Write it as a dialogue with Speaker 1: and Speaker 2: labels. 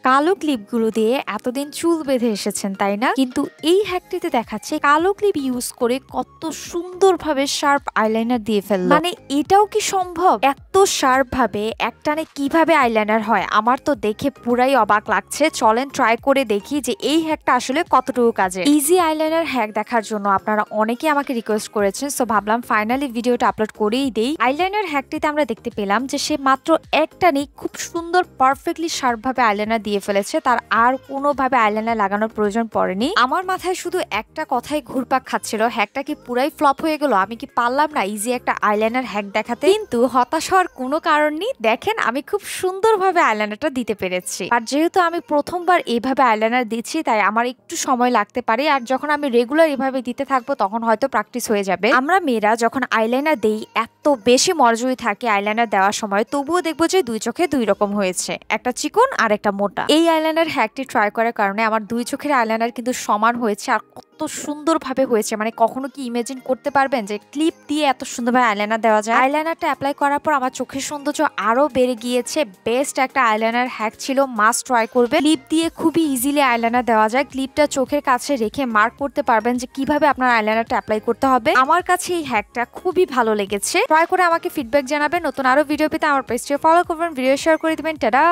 Speaker 1: কালো ক্লিপগুলো দিয়ে এতদিন চুল বেঁধে এসেছেন তাই না? কিন্তু এই হ্যাকটিতে দেখাচ্ছে কালো ক্লিপ ইউজ করে কত সুন্দরভাবে শার্প আইলাইনার দিয়ে ফেললো। মানে এটাও কি সম্ভব? এত শার্প ভাবে একটানে কিভাবে আইলাইনার হয়? আমার তো দেখে পুরাই অবাক লাগছে। চলেন ট্রাই করে দেখি যে এই হ্যাকটা আসলে কতটুকু কাজে। ইজি আইলাইনার হ্যাক দেখার জন্য আপনারা অনেকেই আমাকে রিকোয়েস্ট করেছেন, সো ভাবলাম ফাইনালি ভিডিওটা আপলোড করেই দেই। আইলাইনার হ্যাকটিতে আমরা দেখতে পেলাম যে সে মাত্র একটানে খুব সুন্দর পারফেক্টলি শার্প ভাবে আইলাইনার দিয়ে ফেলেছে। তার আর কোনোভাবে আইলাইনার লাগানোর প্রয়োজন পড়েনি। আমার মাথায় শুধু একটা কথাই ঘুরপাক খাচ্ছিল, হ্যাকটা কি পুরাই ফ্লপ হয়ে গেল? আমি কি পারলাম না ইজি একটা আইলাইনার হ্যাক দেখাতে? কিন্তু হতাশ হওয়ার কোনো কারণ নেই। দেখেন আমি খুব সুন্দরভাবে আইলাইনারটা দিতে পেরেছি। আর যেহেতু আমি প্রথমবার এইভাবে আইলাইনার দিচ্ছি তাই আমার একটু সময় লাগতে পারে। আর যখন আমি রেগুলার এভাবে দিতে থাকবো তখন হয়তো প্র্যাকটিস হয়ে যাবে। আমরা মেয়েরা যখন আইলাইনার দেই এত বেশি মনোযোগী থাকে আইলাইনার দেওয়ার সময়, তবুও দেখবো যে দুই চোখে দুই রকম হয়েছে, একটা চিকন আর একটা মোটা। এই আইলাইনার হ্যাকটি ট্রাই করার কারণে আমার দুই চোখের আইলাইনার কিন্তু সমান হয়েছে আর কত সুন্দরভাবে হয়েছে। মানে কখনো কি ইমাজিন করতে পারবেন যে ক্লিপ দিয়ে এত সুন্দরভাবে আইলাইনার দেওয়া যায়? আইলাইনারটা অ্যাপ্লাই করার পর আমার চোখের সৌন্দর্য আরো বেড়ে গিয়েছে। বেস্ট একটা আইলাইনার হ্যাক ছিল, মাস্ট ট্রাই করবে। ক্লিপ দিয়ে খুবই ইজিলি আইলাইনার দেওয়া যায়। ক্লিপটা চোখের কাছে রেখে মার্ক করতে পারবেন যে কিভাবে আপনার আইলাইনারটা অ্যাপ্লাই করতে হবে। আমার কাছে এই হ্যাকটা খুবই ভালো লেগেছে। ট্রাই করে আমাকে ফিডব্যাক জানাবেন। নতুন আরো ভিডিও পেতে আমার পেজটি ফলো করবেন, ভিডিও শেয়ার করে দিবেন। টাটা।